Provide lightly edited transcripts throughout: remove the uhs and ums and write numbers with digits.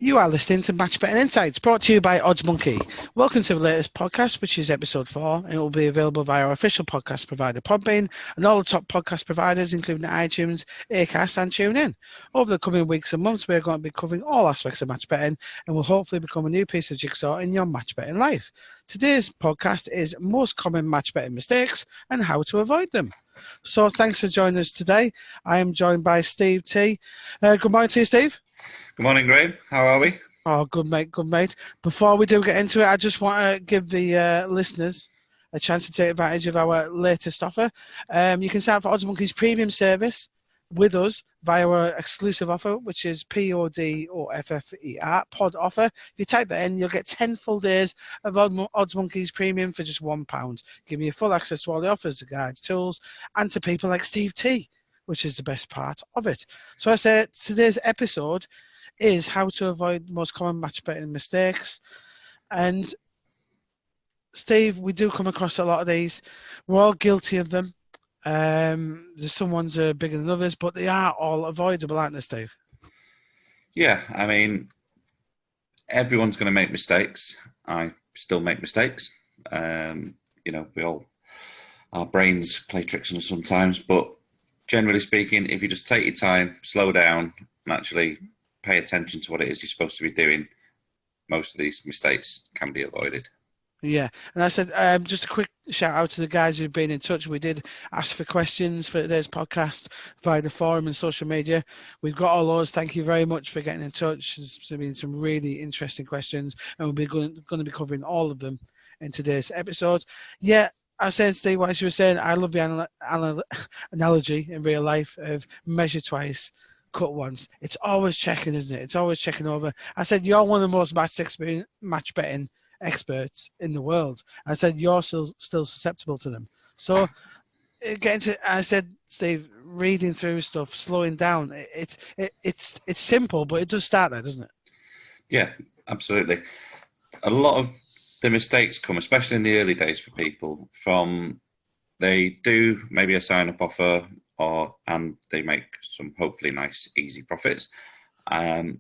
You are listening to Matched Betting Insights, brought to you by OddsMonkey. Welcome to the latest podcast, which is episode 4, and it will be available via our official podcast provider, Podbean, and all the top podcast providers, including iTunes, Acast, and TuneIn. Over the coming weeks and months, we are going to be covering all aspects of match betting, and will hopefully become a new piece of jigsaw in your match betting life. Today's podcast is most common match betting mistakes and how to avoid them. So thanks for joining us today. I am joined by Steve T. Good morning to you, Steve. Good morning, Graeme. How are we? Oh, good mate, good mate. Before we do get into it, I just want to give the listeners a chance to take advantage of our latest offer. You can sign up for OddsMonkey's premium service with us via our exclusive offer, which is PODOFFER, pod offer. If you type that in, you'll get 10 full days of OddsMonkey's premium for just £1. Give you full access to all the offers, the guides, tools, and to people like Steve T, which is the best part of it. So I said today's episode is how to avoid the most common match betting mistakes. And Steve, we do come across a lot of these. We're all guilty of them. There's some ones are bigger than others, but they are all avoidable, aren't they, Steve? Yeah, I mean, everyone's going to make mistakes. I still make mistakes. We all, our brains play tricks on us sometimes, but generally speaking, if you just take your time, slow down, and actually pay attention to what it is you're supposed to be doing, most of these mistakes can be avoided. Yeah, and I said just a quick shout out to the guys who've been in touch. We did ask for questions for today's podcast via the forum and social media. We've got all those. Thank you very much for getting in touch. There's been some really interesting questions, and we're going to be covering all of them in today's episode. Yeah, I said, Steve, what you were saying, I love the analogy in real life of measure twice, cut once. It's always checking, isn't it? It's always checking over. I said, you're one of the most match betting experts in the world. I said, you're still susceptible to them. So I said, Steve, reading through stuff, slowing down, it's simple, but it does start there, doesn't it? Yeah, absolutely. A lot of the mistakes come, especially in the early days for people, from they do maybe a sign-up offer and they make some hopefully nice, easy profits. And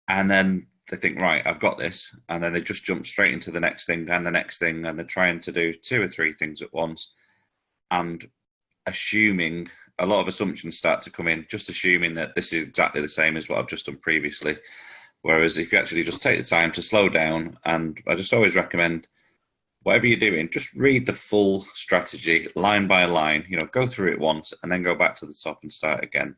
then they think, right, I've got this. And then they just jump straight into the next thing and the next thing. And they're trying to do 2 or 3 things at once. And assuming, a lot of assumptions start to come in, just assuming that this is exactly the same as what I've just done previously. Whereas if you actually just take the time to slow down, and I just always recommend, whatever you're doing, just read the full strategy line by line, go through it once and then go back to the top and start again.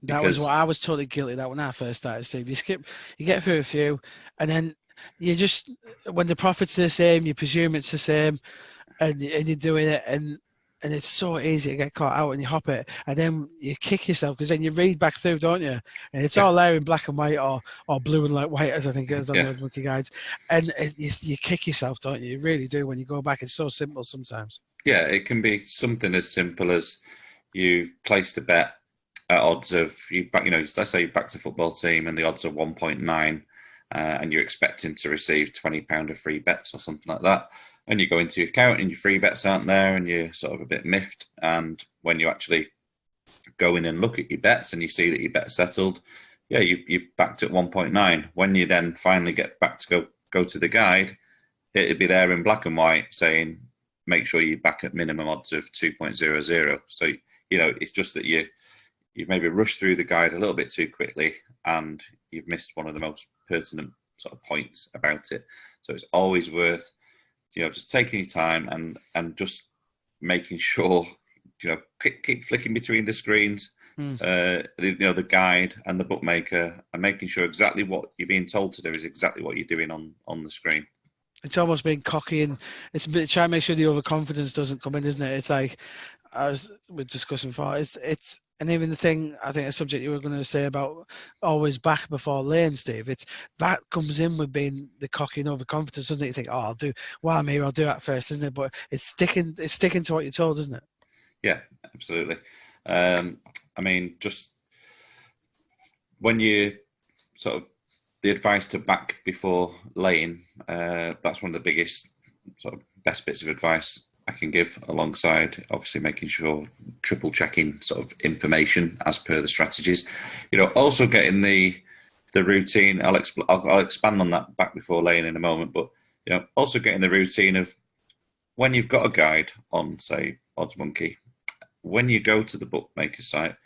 That was what I was totally guilty of that when I first started, Steve. You get through a few, and then you just, when the profits are the same, you presume it's the same, and you're doing it, and it's so easy to get caught out and you hop it, and then you kick yourself because then you read back through, don't you? And it's all there in black and white or blue and like white, as I think it is on those monkey guides. And you kick yourself, don't you? You really do when you go back. It's so simple sometimes. Yeah, it can be something as simple as you've placed a bet at odds of, let's say you backed a football team and the odds are 1.9 and you're expecting to receive £20 of free bets or something like that. And you go into your account and your free bets aren't there and you're sort of a bit miffed. And when you actually go in and look at your bets and you see that your bet's settled, you backed at 1.9. When you then finally get back to go to the guide, it'd be there in black and white saying, make sure you back at minimum odds of 2.00. So, it's just that you've maybe rushed through the guide a little bit too quickly and you've missed one of the most pertinent sort of points about it. So it's always worth, just taking your time and just making sure, keep flicking between the screens, the guide and the bookmaker, and making sure exactly what you're being told to do is exactly what you're doing on the screen. It's almost being cocky, and it's a bit, trying to make sure the overconfidence doesn't come in, isn't it? It's like, as we're discussing before, it's and even the thing, I think a subject you were going to say about always back before laying, Steve, it's that comes in with being the cocky and overconfidence, doesn't it? You think, I'll do, while I'm here, I'll do that first, isn't it? But it's sticking to what you're told, isn't it? Yeah, absolutely. Just when you sort of, the advice to back before laying, that's one of the biggest sort of best bits of advice I can give, alongside obviously making sure triple checking sort of information as per the strategies. Also getting the the routine. I'll expand on that back before laying in a moment, but also getting the routine of when you've got a guide on, say, OddsMonkey, when you go to the bookmaker site,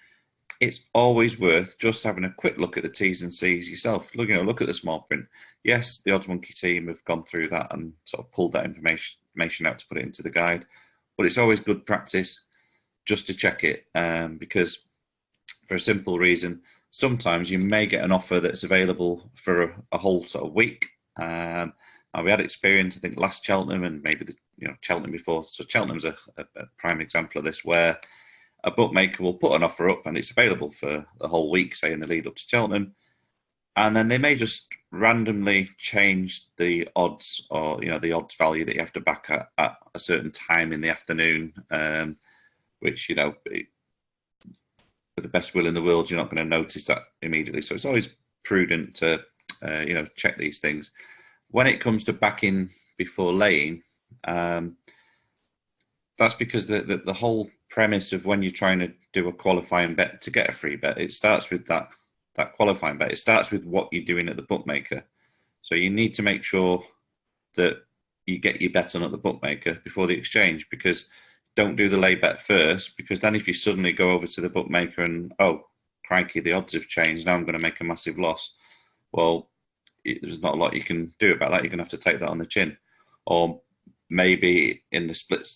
it's always worth just having a quick look at the T's and C's yourself. Look at the small print. Yes, the OddsMonkey team have gone through that and sort of pulled that information out to put it into the guide, but it's always good practice just to check it, because for a simple reason, sometimes you may get an offer that's available for a whole sort of week. And we had experience, I think, last Cheltenham and maybe Cheltenham before. So Cheltenham's a prime example of this, where a bookmaker will put an offer up and it's available for the whole week, say in the lead up to Cheltenham, and then they may just randomly change the odds, or the odds value that you have to back at a certain time in the afternoon, which with the best will in the world, you're not going to notice that immediately. So it's always prudent to check these things. When it comes to backing before laying, that's because the whole premise of when you're trying to do a qualifying bet to get a free bet, it starts with that qualifying bet. It starts with what you're doing at the bookmaker. So you need to make sure that you get your bet on at the bookmaker before the exchange, because don't do the lay bet first, because then if you suddenly go over to the bookmaker and, oh, crikey, the odds have changed, now I'm going to make a massive loss. Well, there's not a lot you can do about that. You're going to have to take that on the chin. Or maybe in the split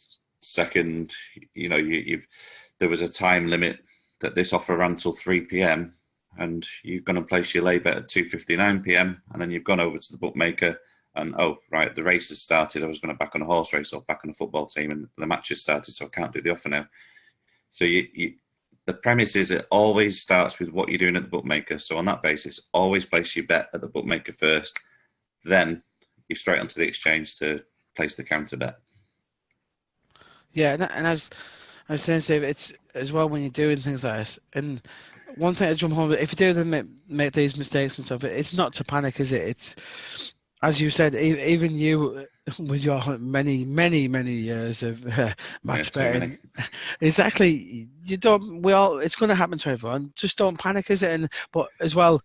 second, there was a time limit that this offer ran till 3 p.m. and you're going to place your lay bet at 2:59 p.m. and then you've gone over to the bookmaker and, oh, right, the race has started. I was going to back on a horse race or back on a football team, and the match has started, so I can't do the offer now. So the premise is it always starts with what you're doing at the bookmaker. So on that basis, always place your bet at the bookmaker first. Then you're straight onto the exchange to place the counter bet. Yeah, and as I was saying, Steve, it's as well when you're doing things like this. And one thing to jump home, if you do make these mistakes and stuff, it's not to panic, is it? It's, as you said, even you, with your many years of match betting, exactly. It's going to happen to everyone. Just don't panic, is it? But as well,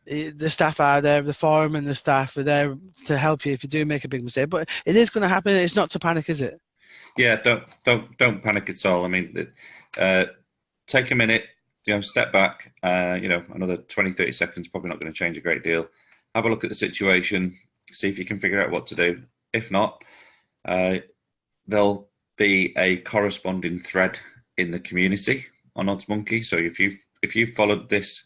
the staff are there, the forum and the staff are there to help you if you do make a big mistake. But it is going to happen. It's not to panic, is it? Yeah, don't panic at all. I mean, take a minute, step back. Another 20, 30 seconds, probably not going to change a great deal. Have a look at the situation, see if you can figure out what to do. If not, there'll be a corresponding thread in the community on OddsMonkey. So if you've followed this,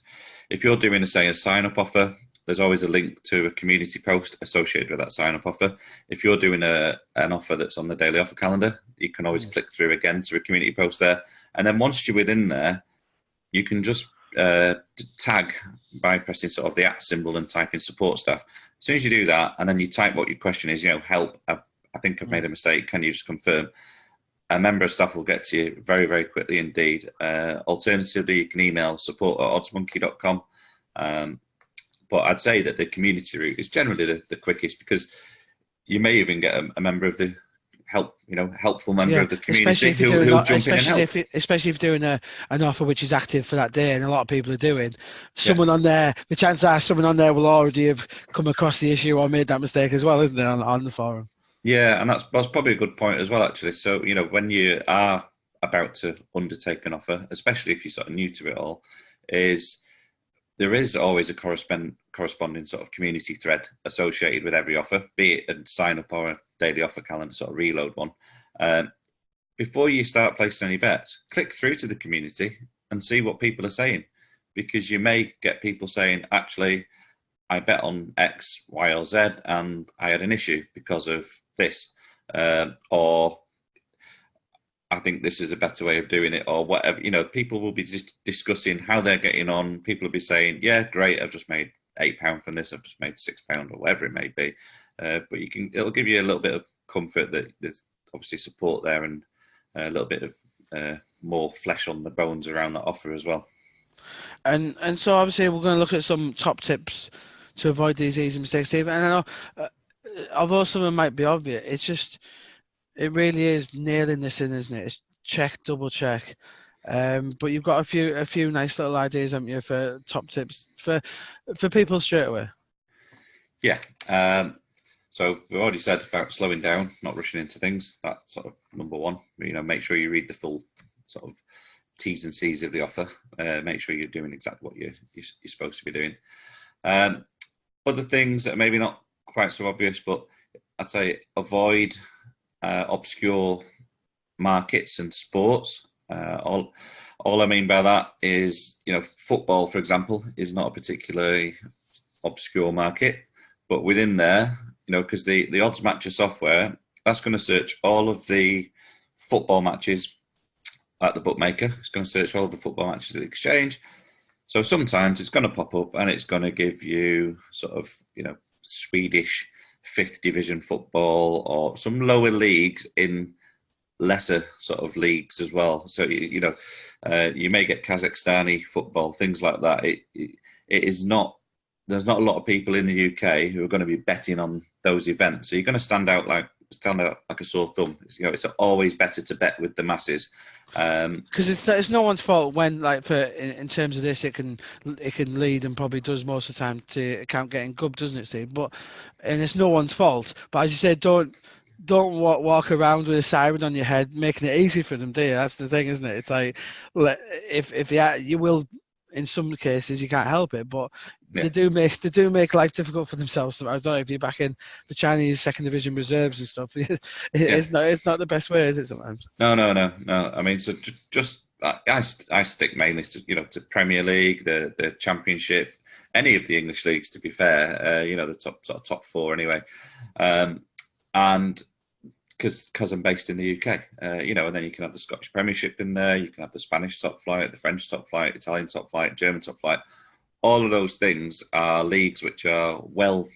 if you're doing, say, a sign-up offer, there's always a link to a community post associated with that sign-up offer. If you're doing an offer that's on the daily offer calendar, you can always click through again to a community post there. And then once you're within there, you can just tag by pressing sort of the @ symbol and typing support staff. As soon as you do that, and then you type what your question is, help, I think I've made a mistake, can you just confirm? A member of staff will get to you very, very quickly indeed. Alternatively, you can email support@oddsmonkey.com. But I'd say that the community route is generally the quickest, because you may even get a member of the helpful member of the community who'll jump in and help. Especially if you're doing an offer which is active for that day, and a lot of people are doing. Someone on there, the chances are someone on there will already have come across the issue or made that mistake as well, isn't it, on the forum? Yeah, and that's probably a good point as well, actually. So, when you are about to undertake an offer, especially if you're sort of new to it all, there is always a corresponding sort of community thread associated with every offer, be it a sign-up or a daily offer calendar sort of reload one. Before you start placing any bets, click through to the community and see what people are saying, because you may get people saying, actually, I bet on X, Y, or Z, and I had an issue because of this, or I think this is a better way of doing it, or whatever. People will be just discussing how they're getting on. People will be saying, yeah, great, I've just made £8 from this, I've just made £6, or whatever it may be. But it'll give you a little bit of comfort that there's obviously support there, and a little bit of more flesh on the bones around that offer as well. And so obviously we're going to look at some top tips to avoid these easy mistakes, Steve. And I know, although some of them might be obvious, it really is nailing this in, isn't it? It's check, double check, But you've got a few nice little ideas, haven't you, for top tips for people straight away? Yeah. So we've already said about slowing down, not rushing into things. That's sort of number one. Make sure you read the full sort of T's and C's of the offer. Make sure you're doing exactly what you're supposed to be doing. Other things that are maybe not quite so obvious, but I'd say avoid obscure markets and sports. All I mean by that is, football, for example, is not a particularly obscure market, but within there, because the OddsMatcher software, that's going to search all of the football matches at the bookmaker. It's going to search all of the football matches at the exchange. So sometimes it's going to pop up and it's going to give you sort of, Swedish 5th division football or some lower leagues in lesser sort of leagues as well. So, you may get Kazakhstani football, things like that. It is not, there's not a lot of people in the UK who are going to be betting on those events. So you're going to stand out like a sore thumb. It's always better to bet with the masses. Because it's no one's fault when, in terms of this, it can lead, and probably does most of the time, to account getting gubbed, doesn't it, Steve? And it's no one's fault. But as you said, don't walk around with a siren on your head, making it easy for them, do you? That's the thing, isn't it? It's like, if you will, in some cases, you can't help it, but they do make life difficult for themselves. I don't know if you're back in the Chinese second division reserves and stuff. It's not the best way, is it? Sometimes. No. I mean, so just I stick mainly to Premier League, the Championship, any of the English leagues. To be fair, the top four anyway, and because I'm based in the UK, and then you can have the Scottish Premiership in there, you can have the Spanish top flight, the French top flight, Italian top flight, German top flight. All of those things are leagues which are well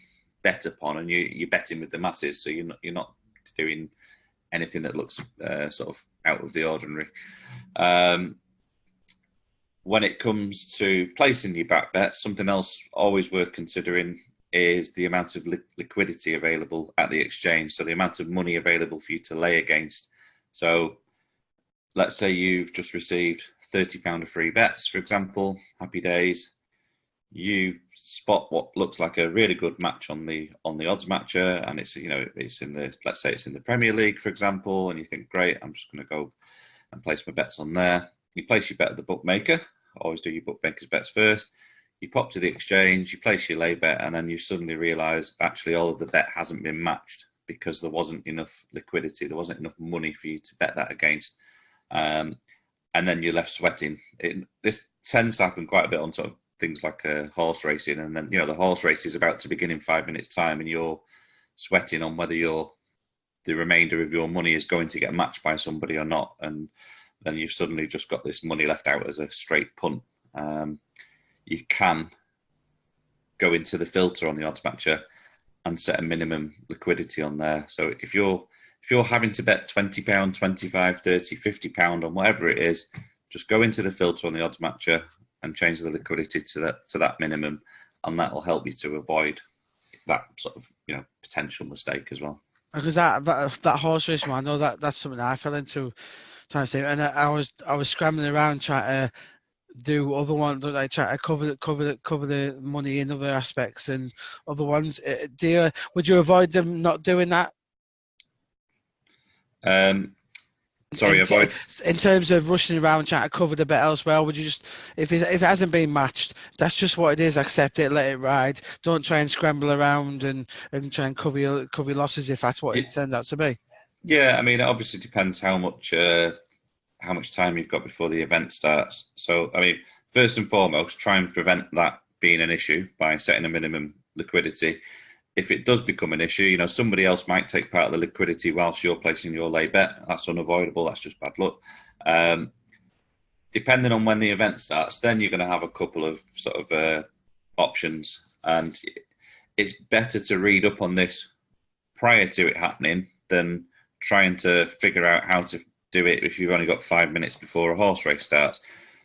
bet upon, and you're betting with the masses, so you're not doing anything that looks sort of out of the ordinary. When it comes to placing your back bet, something else always worth considering is the amount of liquidity available at the exchange. So the amount of money available for you to lay against. So let's say you've just received £30 of free bets, for example, happy days. You spot what looks like a really good match on the OddsMatcher, and it's in the Premier League, for example, and you think, great, I'm just going to go and place my bets on there. You place your bet at the bookmaker. Always do your bookmaker's bets first. You pop to the exchange, you place your lay bet, and then you suddenly realise actually all of the bet hasn't been matched because there wasn't enough liquidity, there wasn't enough money for you to bet that against, and then you're left sweating. This tends to happen quite a bit on sort of things like horse racing, and then the horse race is about to begin in 5 minutes' time, and you're sweating on whether the remainder of your money is going to get matched by somebody or not, and then you've suddenly just got this money left out as a straight punt. You can go into the filter on the OddsMatcher and set a minimum liquidity on there. So if you're having to bet £20, £25, £30, £50 on whatever it is, just go into the filter on the OddsMatcher and change the liquidity to that minimum, and that will help you to avoid that sort of potential mistake as well. Because that horse race, man, I know that's something I fell into trying to say, and I was scrambling around trying to do other ones, like try to cover the money in other aspects and other ones. Would you avoid them not doing that? Avoid in terms of rushing around trying to cover the bet elsewhere. Would you just, if it hasn't been matched, that's just what it is. Accept it, let it ride. Don't try and scramble around and try and cover your losses if that's what it turns out to be. Yeah, I mean, it obviously depends how much time you've got before the event starts. So, I mean, first and foremost, try and prevent that being an issue by setting a minimum liquidity. If it does become an issue, somebody else might take part of the liquidity whilst you're placing your lay bet. That's unavoidable. That's just bad luck. Depending on when the event starts, then you're going to have a couple of sort of options. And it's better to read up on this prior to it happening than trying to figure out how to do it if you've only got 5 minutes before a horse race starts.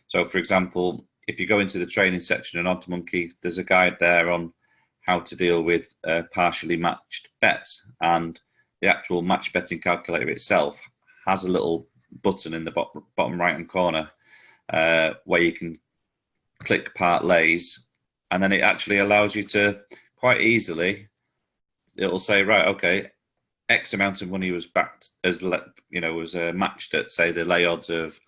So, for example, if you go into the training section on OddsMonkey, there's a guide there on how to deal with partially matched bets, and the actual match betting calculator itself has a little button in the bottom right hand corner where you can click parlays, and then it actually allows you to quite easily. It'll say, right, okay, X amount of money was backed as was matched at, say, the lay odds of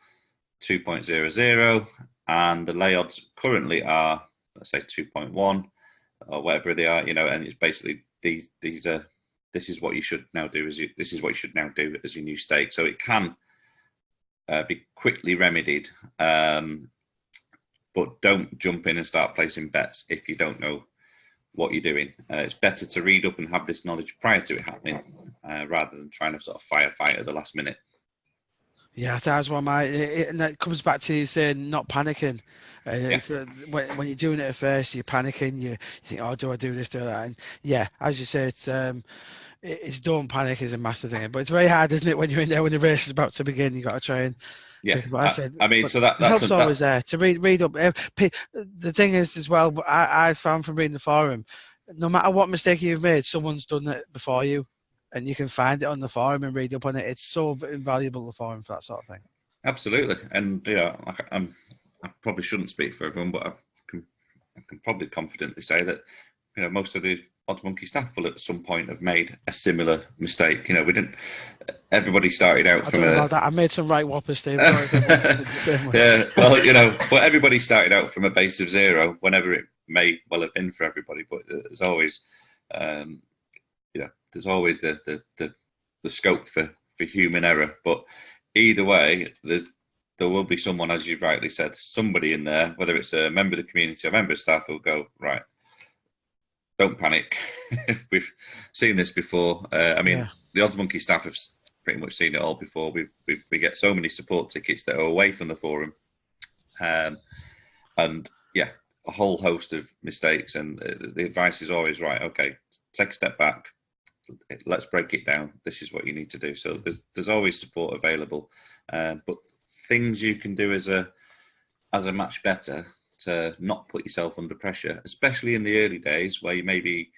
2.00, and the lay odds currently are, let's say, 2.1 or whatever they are, and it's basically this is what you should now do as your new stake. So it can be quickly remedied, but don't jump in and start placing bets if you don't know what you're doing. It's better to read up and have this knowledge prior to it happening, rather than trying to sort of firefight at the last minute. Yeah, that's what and that comes back to you saying not panicking. When you're doing it at first, you're panicking. You think, oh, do I do this, do that? And yeah, as you say, it's don't panic is a massive thing. But it's very hard, isn't it, when you're in there when the race is about to begin? You got to try and. Yeah, so that's help's always there to read up. The thing is as well, I found from reading the forum, no matter what mistake you've made, someone's done it before you, and you can find it on the forum and read up on it. It's so invaluable, the forum, for that sort of thing. Absolutely, and I probably shouldn't speak for everyone, but I can probably confidently say that most of the OddsMonkey staff will at some point have made a similar mistake. We didn't. Everybody started out from I made some right whoppers, Steve. Yeah, well, but everybody started out from a base of 0, whenever it may well have been for everybody. But there's always, there's always the scope for human error. But either way, there will be someone, as you've rightly said, somebody in there, whether it's a member of the community or a member of staff, who'll go, right, don't panic. We've seen this before. The OddsMonkey staff have pretty much seen it all before. We get so many support tickets that are away from the forum, and a whole host of mistakes. And the advice is always, right, okay, take a step back. Let's break it down. This is what you need to do. So there's always support available, but things you can do as a match better to not put yourself under pressure, especially in the early days where you maybe,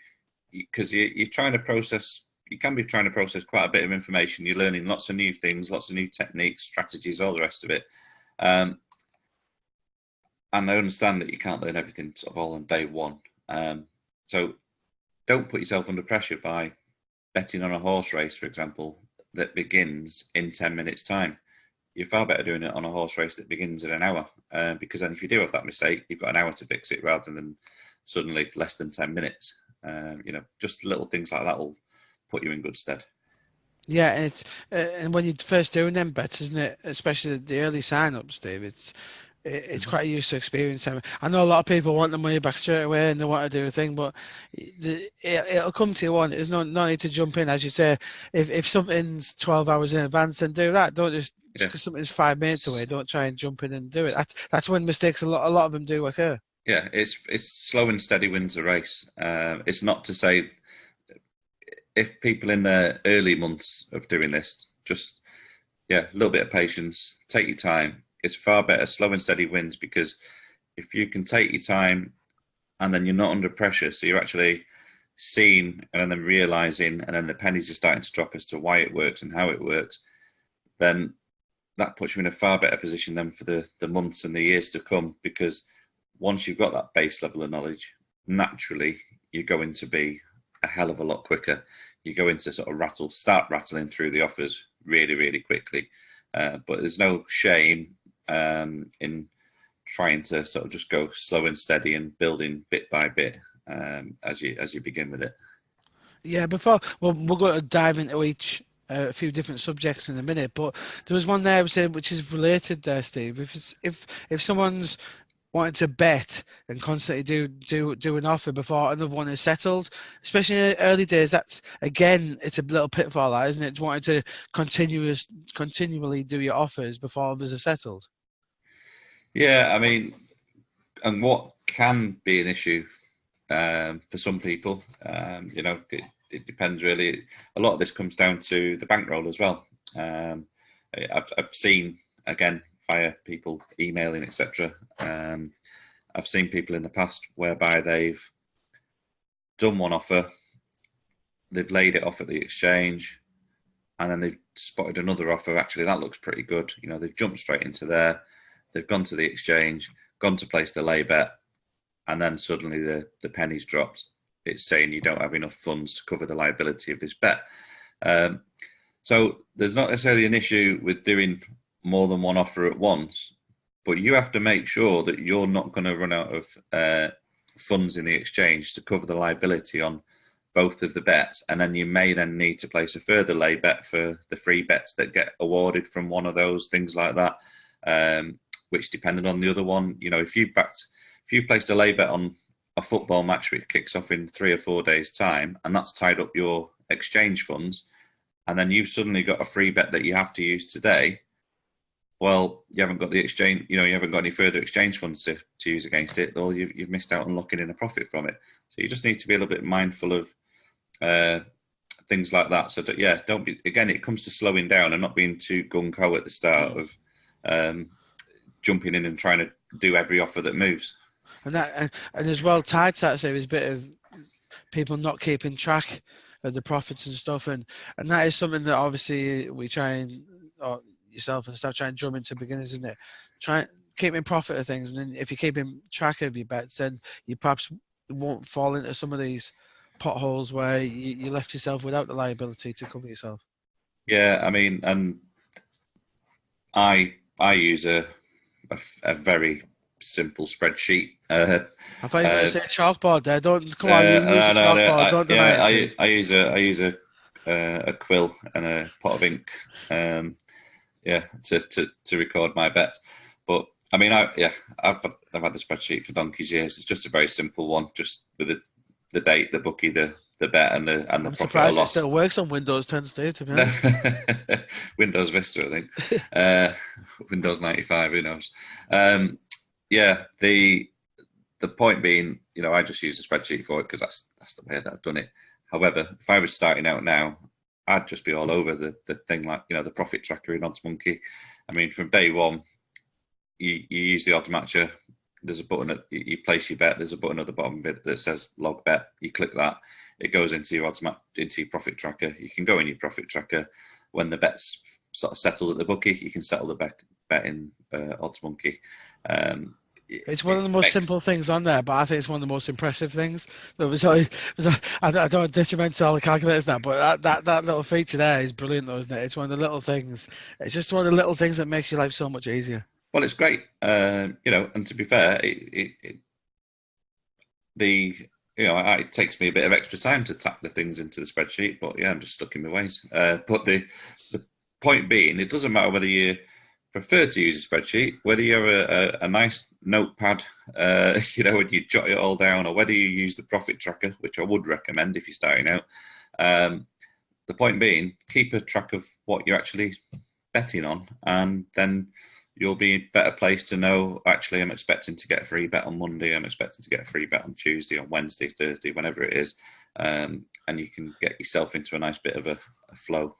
because you're trying to process, you can be trying to process quite a bit of information. You're learning lots of new things, lots of new techniques, strategies, all the rest of it. And I understand that you can't learn everything sort of all on day one. So don't put yourself under pressure by betting on a horse race, for example, that begins in 10 minutes time. You're far better doing it on a horse race that begins in an hour, because then if you do have that mistake, you've got an hour to fix it rather than suddenly less than 10 minutes. Just little things like that will put you in good stead. Yeah, and and when you're first doing them bets, isn't it? Especially the early sign-ups, Dave. It's quite a useful experience. I know a lot of people want the money back straight away and they want to do a thing, but it'll come to you on. There's no need to jump in, as you say. If something's 12 hours in advance, then do that. Don't just because something's 5 minutes away. Don't try and jump in and do it. That's when mistakes a lot of them do occur. Yeah, it's slow and steady wins the race. It's not to say if people in their early months of doing this, just a little bit of patience, take your time. It's far better slow and steady wins, because if you can take your time and then you're not under pressure, so you're actually seeing and then realizing, and then the pennies are starting to drop as to why it works and how it works, then that puts you in a far better position then for the months and the years to come, because once you've got that base level of knowledge, naturally you're going to be a hell of a lot quicker. You're going to sort of start rattling through the offers really, really quickly. But there's no shame in trying to sort of just go slow and steady and building bit by bit as you begin with it. Yeah, we're going to dive into each a few different subjects in a minute, but there was one there which is related there, Steve. If someone's wanting to bet and constantly do an offer before another one is settled, especially in the early days, that's again, it's a little pitfall, isn't it? Wanting to continually do your offers before others are settled. Yeah, I mean, and what can be an issue for some people, it depends really. A lot of this comes down to the bankroll as well. I've seen, again, via people emailing, etc. I've seen people in the past whereby they've done one offer, they've laid it off at the exchange, and then they've spotted another offer. Actually, that looks pretty good. They've jumped straight into there. they've gone to the exchange, gone to place the lay bet, and then suddenly the penny's dropped. It's saying you don't have enough funds to cover the liability of this bet. So there's not necessarily an issue with doing more than one offer at once, but you have to make sure that you're not going to run out of funds in the exchange to cover the liability on both of the bets. And then you may then need to place a further lay bet for the free bets that get awarded from one of those, things like that, which depending on the other one, if you've placed a lay bet on a football match which kicks off in 3 or 4 days' time, and that's tied up your exchange funds, and then you've suddenly got a free bet that you have to use today, well, you haven't got the exchange, you haven't got any further exchange funds to use against it, or you've missed out on locking in a profit from it. So you just need to be a little bit mindful of things like that. So don't be, again, it comes to slowing down and not being too gung-ho at the start of jumping in and trying to do every offer that moves. And as well, tied to that, there's a bit of people not keeping track of the profits and stuff, and that is something that obviously we try and, or yourself and stuff, try and drum into beginners, isn't it? Try keeping profit of things, and then if you're keeping track of your bets, then you perhaps won't fall into some of these potholes where you left yourself without the liability to cover yourself. Yeah, I mean, and I use a very simple spreadsheet. I thought you were going to say chalkboard there. Don't come on, you use a chalkboard. Don't deny it. I use a quill and a pot of ink. To record my bets. But I mean, I've had the spreadsheet for donkey's years. It's just a very simple one, just with the date, the bookie, the bet, and the I'm profit or surprised loss. It still works on Windows 10, Steve, to be honest. Windows Vista, I think. Windows 95, who knows? The point being, I just use a spreadsheet for it because that's the way that I've done it. However, if I was starting out now, I'd just be all over the thing, like, the profit tracker in OddsMonkey. I mean, from day one, you use the odds matcher. There's a button you place your bet. There's a button at the bottom bit that says log bet. You click that, it goes into your into your profit tracker. You can go in your profit tracker when the bet's sort of settled at the bookie. You can settle the bet in OddsMonkey. It's one of the most simple things on there, but I think it's one of the most impressive things. I don't detriment to all the calculators now, but that little feature there is brilliant, though, isn't it? It's one of the little things. It's just one of the little things that makes your life so much easier. Well, it's great, and to be fair, it takes me a bit of extra time to tap the things into the spreadsheet, but I'm just stuck in my ways. But the point being, it doesn't matter whether you prefer to use a spreadsheet, whether you have a nice notepad, and you jot it all down, or whether you use the profit tracker, which I would recommend if you're starting out. The point being, keep a track of what you're actually betting on, and then you'll be in a better place to know, actually, I'm expecting to get a free bet on Monday, I'm expecting to get a free bet on Tuesday, on Wednesday, Thursday, whenever it is, and you can get yourself into a nice bit of a flow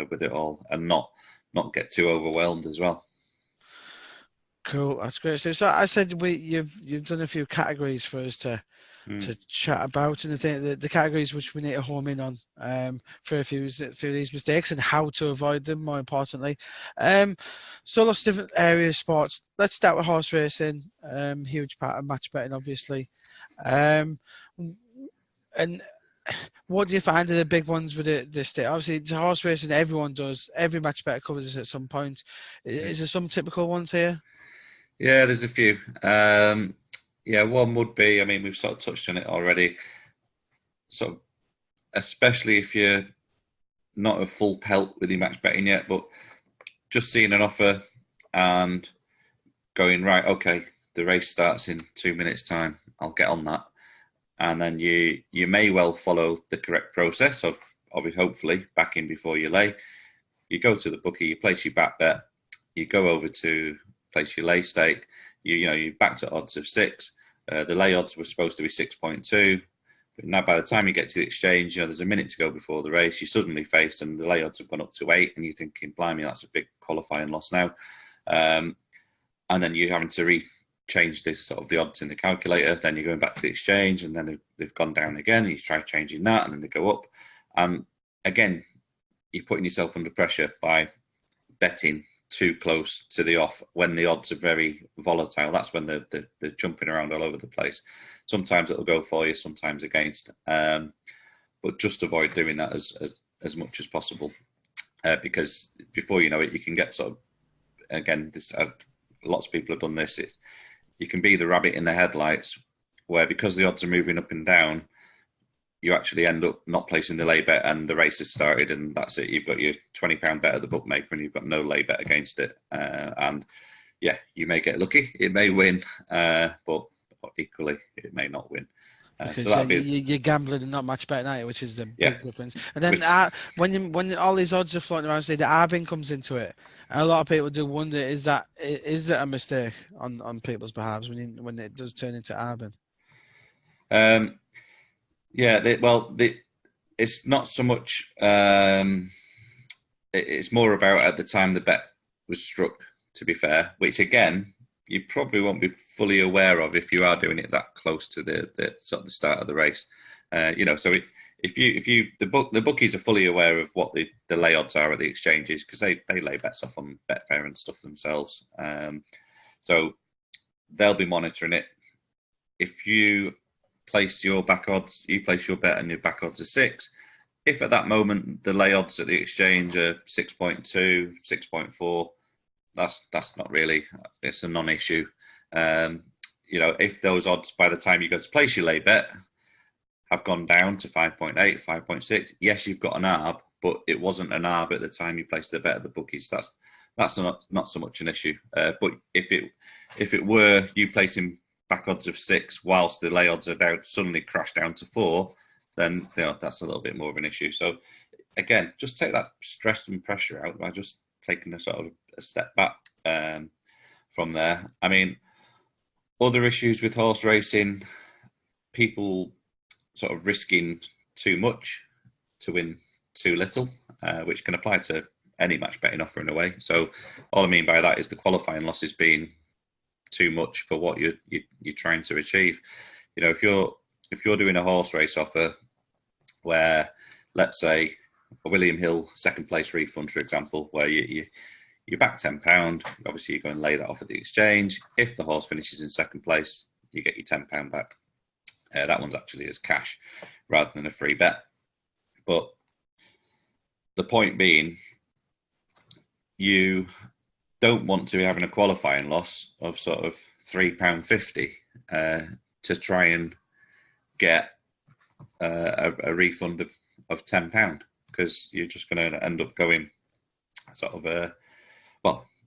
with it all, and not get too overwhelmed as well. Cool, that's great. So I said you've done a few categories for us to chat about, and I think the categories which we need to home in on for a few of these mistakes and how to avoid them, more importantly. So lots of different areas of sports. Let's start with horse racing. Huge part of match betting, obviously. And what do you find are the big ones with this day? Obviously, it's horse racing, everyone does. Every match better covers this at some point. Is there some typical ones here? Yeah, there's a few. One would be, I mean, we've sort of touched on it already. Sort of, especially if you're not a full pelt with your match betting yet, but just seeing an offer and going, right, okay, the race starts in 2 minutes' time. I'll get on that. And then you may well follow the correct process of hopefully backing before you lay. You go to the bookie, you place your back bet, you go over to place your lay stake. You've backed at odds of 6. The lay odds were supposed to be 6.2. But now by the time you get to the exchange, there's a minute to go before the race. You suddenly faced, and the lay odds have gone up to 8, and you're thinking, blimey, that's a big qualifying loss now. And then you're having to change the sort of the odds in the calculator. Then you're going back to the exchange, and then they've gone down again. And you try changing that, and then they go up. And again, you're putting yourself under pressure by betting too close to the off when the odds are very volatile. That's when they're jumping around all over the place. Sometimes it'll go for you, sometimes against. But just avoid doing that as much as possible, because before you know it, you can get sort of, again, lots of people have done this. You can be the rabbit in the headlights, where because the odds are moving up and down, you actually end up not placing the lay bet and the race has started, and that's it. You've got your £20 bet at the bookmaker and you've got no lay bet against it. And yeah, you may get lucky. It may win, but equally, it may not win. Because so you're gambling and not match betting, aren't you? Which is the big difference. And then when all these odds are floating around, say the arbing comes into it, and a lot of people do wonder, is that a mistake on people's behalves when it does turn into arbing? It's not so much. It's more about at the time the bet was struck, to be fair, which again you probably won't be fully aware of if you are doing it that close to the sort of the start of the race. So the bookies are fully aware of what the lay odds are at the exchanges, because they lay bets off on Betfair and stuff themselves. So they'll be monitoring it. If you place your back odds, you place your bet and your back odds are 6. If at that moment the lay odds at the exchange are 6.2, 6.4, that's not really, it's a non-issue. If those odds by the time you go to place your lay bet have gone down to 5.8, 5.6, yes, you've got an arb, but it wasn't an arb at the time you placed the bet at the bookies. That's not so much an issue. But if it were you placing back odds of 6 whilst the lay odds are down, suddenly crash down to 4, then that's a little bit more of an issue. So again, just take that stress and pressure out by just taking a sort of a step back from there. I mean, other issues with horse racing, people sort of risking too much to win too little, which can apply to any match betting offer in a way. So all I mean by that is the qualifying losses being too much for what you're trying to achieve. If you're doing a horse race offer where, let's say, a William Hill second place refund, for example, where you back £10, obviously you go and lay that off at the exchange. If the horse finishes in second place, you get your £10 back. That one's actually as cash rather than a free bet. But the point being, you don't want to be having a qualifying loss of sort of £3.50 to try and get a refund of £10, because you're just going to end up going sort of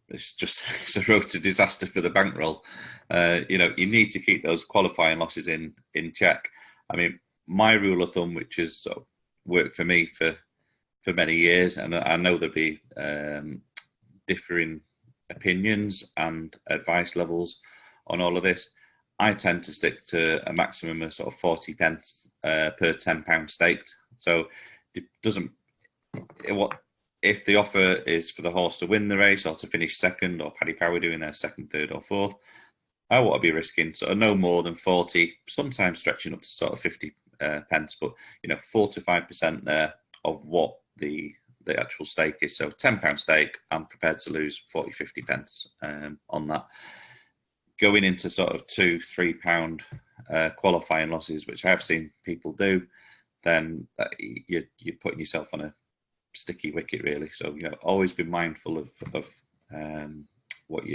it's a road to disaster for the bankroll. You need to keep those qualifying losses in check. I mean, my rule of thumb, which has sort of worked for me for many years, and I know there'll be differing opinions and advice levels on all of this. I tend to stick to a maximum of sort of 40 pence per £10 staked. So it doesn't. If the offer is for the horse to win the race or to finish second, or Paddy Power doing their second, third, or fourth, I want to be risking sort of no more than 40, sometimes stretching up to sort of 50 pence, but 4 to 5% there of what the actual stake is. So £10 stake, I'm prepared to lose 40, 50 pence on that. Going into sort of £2-3 qualifying losses, which I have seen people do, then you're putting yourself on a sticky wicket, really. So always be mindful of what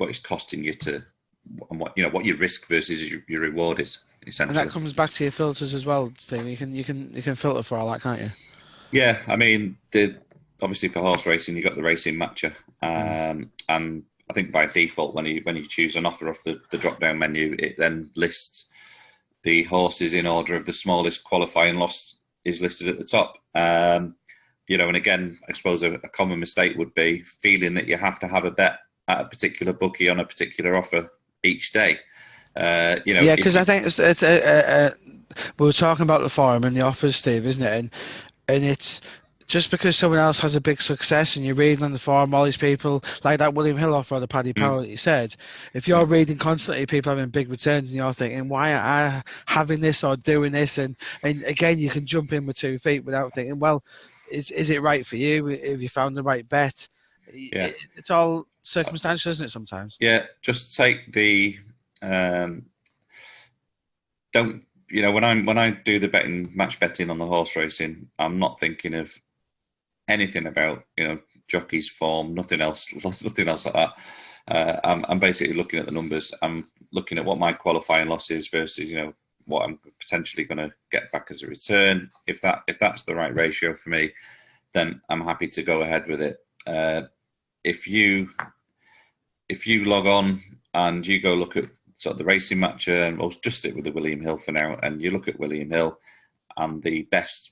it's costing you to, and what your risk versus your reward is, essentially. And that comes back to your filters as well, Steve. You can filter for all that, can't you? Yeah, I mean, obviously for horse racing, you've got the racing matcher, and I think by default, when you choose an offer off the drop-down menu, it then lists the horses in order of the smallest qualifying loss is listed at the top. And again, I suppose a common mistake would be feeling that you have to have a bet at a particular bookie on a particular offer each day. Yeah, because I think we were talking about the forum and the offers, Steve, isn't it? And it's just because someone else has a big success and you're reading on the forum all these people, like that William Hill offer or the Paddy Power that you said, if you're reading constantly people having big returns and you're thinking, why are I having this or doing this? And again, you can jump in with 2 feet without thinking, well, is it right for you? Have you found the right bet? Yeah. It's all circumstantial, isn't it? Sometimes. Yeah, just take the don't when I do the match betting on the horse racing, I'm not thinking of anything about jockey's form, nothing else like that. I'm basically looking at the numbers. I'm looking at what my qualifying loss is versus what I'm potentially going to get back as a return. If that's the right ratio for me, then I'm happy to go ahead with it. If you log on and you go look at sort of the racing matcher, and we'll just stick with the William Hill for now, and you look at William Hill, and the best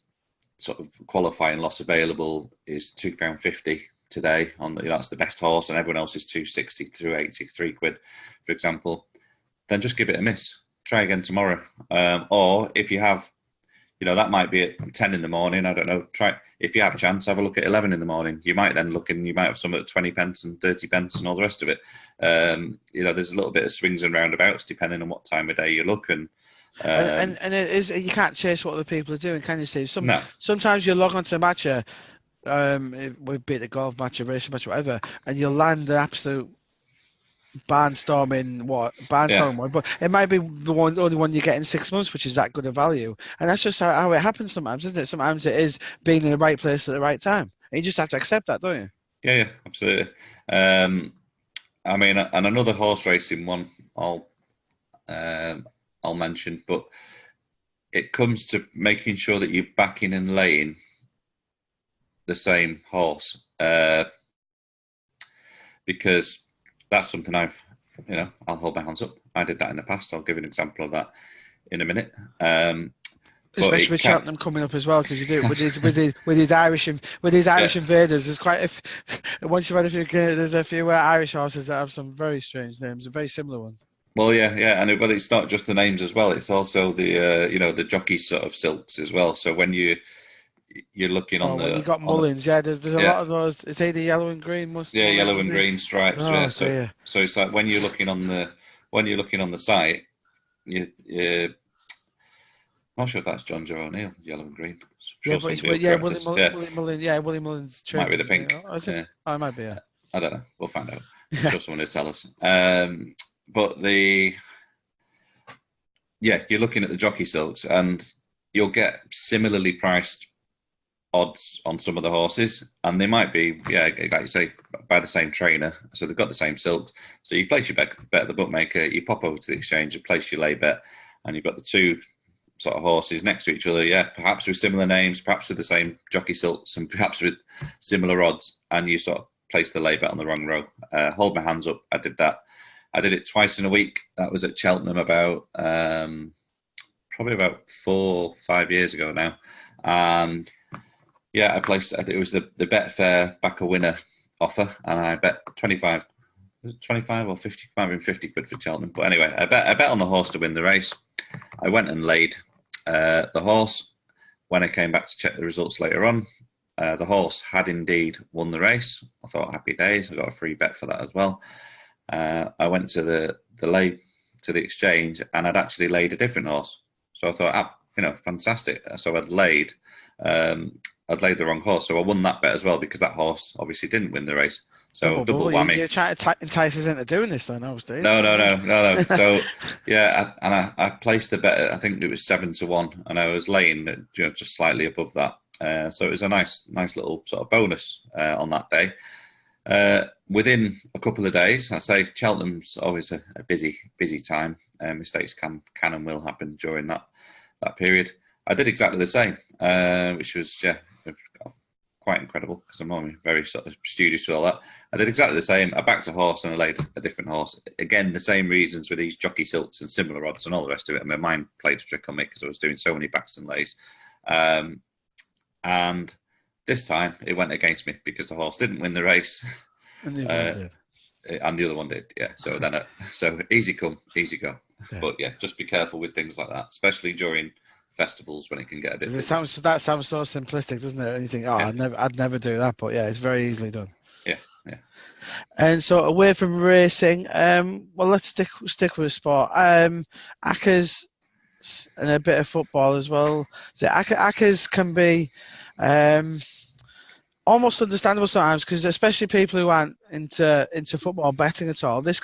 sort of qualifying loss available is £2.50 today. That's the best horse, and everyone else is £2.60, £2.80, £3, for example. Then just give it a miss. Try again tomorrow, or if you have, that might be at 10 in the morning. I don't know. Try if you have a chance. Have a look at 11 in the morning. You might then look, and you might have some at 20 pence and 30 pence and all the rest of it. There's a little bit of swings and roundabouts depending on what time of day you look, and it is, you can't chase what other people are doing, can you, Steve? No. Sometimes you log onto a matcher, be it a golf match, a racing match, whatever, and you'll land an absolute barnstorming one, but it might be the only one you get in 6 months, which is that good a value, and that's just how it happens sometimes, isn't it? Sometimes it is being in the right place at the right time, and you just have to accept that, don't you? Yeah, absolutely. And another horse racing one I'll mention, but it comes to making sure that you're backing and laying the same horse, because that's something I'll hold my hands up. I did that in the past. I'll give an example of that in a minute. Especially with Cheltenham coming up as well, because you do with these Irish invaders. There's once you've had a few, there's a few Irish horses that have some very strange names, and very similar ones. Well, yeah, and it's not just the names as well. It's also the the jockey sort of silks as well. So when you're looking on when you got Mullins, there's a lot of those. Is he the yellow and green? Yellow and green stripes. Oh, so it's like when you're looking on the site, I'm not sure if that's John Joe O'Neill, yellow and green. Willie Mullins. Might be the pink. It might be. Yeah. I don't know. We'll find out. I'm sure someone will tell us. But you're looking at the jockey silks, and you'll get similarly priced odds on some of the horses, and they might be, like you say, by the same trainer, so they've got the same silks. So you place your bet at the bookmaker, you pop over to the exchange and place your lay bet, and you've got the two sort of horses next to each other, perhaps with similar names, perhaps with the same jockey silks, and perhaps with similar odds, and you sort of place the lay bet on the wrong row. Hold my hands up, I did that. I did it twice in a week. That was at Cheltenham about probably about 4 or 5 years ago now, and I placed. I think it was the Betfair back a winner offer, and I bet 25 or 50, might have been 50 quid for Cheltenham. But anyway, I bet on the horse to win the race. I went and laid the horse. When I came back to check the results later on, the horse had indeed won the race. I thought, happy days. I got a free bet for that as well. I went to the exchange, and I'd actually laid a different horse. So I thought, fantastic. So I'd laid the wrong horse. So I won that bet as well, because that horse obviously didn't win the race. So double whammy. You're trying to entice us into doing this then, Steve? No. So I placed the bet. I think it was 7-1, and I was laying just slightly above that. So it was a nice little sort of bonus on that day. Within a couple of days, I say Cheltenham's always a busy time. Mistakes can and will happen during that period. I did exactly the same, which was quite incredible, because I'm normally very sort of studious with all that. I did exactly the same. I backed a horse and I laid a different horse. Again, the same reasons with these jockey silks and similar odds and all the rest of it. And my mind played a trick on me, because I was doing so many backs and lays. And this time it went against me, because the horse didn't win the race. And the other one did. And the other one did, yeah. So then, so easy come, easy go. Yeah. But just be careful with things like that, especially during festivals when it can get a bit. That sounds so simplistic, doesn't it? And you think, I'd never do that, but it's very easily done. Yeah. And so away from racing, well, let's stick with sport. Accas and a bit of football as well. So Accas can be almost understandable sometimes, because especially people who aren't into football betting at all, it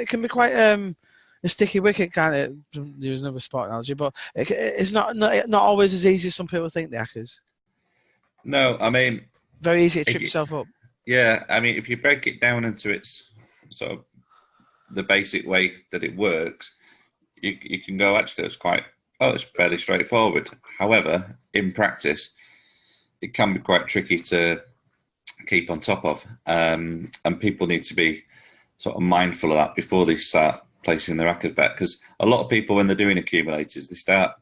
can be quite a sticky wicket, can't it? Use another sport analogy, but it's not always as easy as some people think, the hackers. No, I mean, very easy to trip yourself up. Yeah, I mean, if you break it down into its sort of the basic way that it works, you can go, actually, it's fairly straightforward. However, in practice, it can be quite tricky to keep on top of. And people need to be sort of mindful of that before they start placing their hackers bet. Because a lot of people, when they're doing accumulators, they start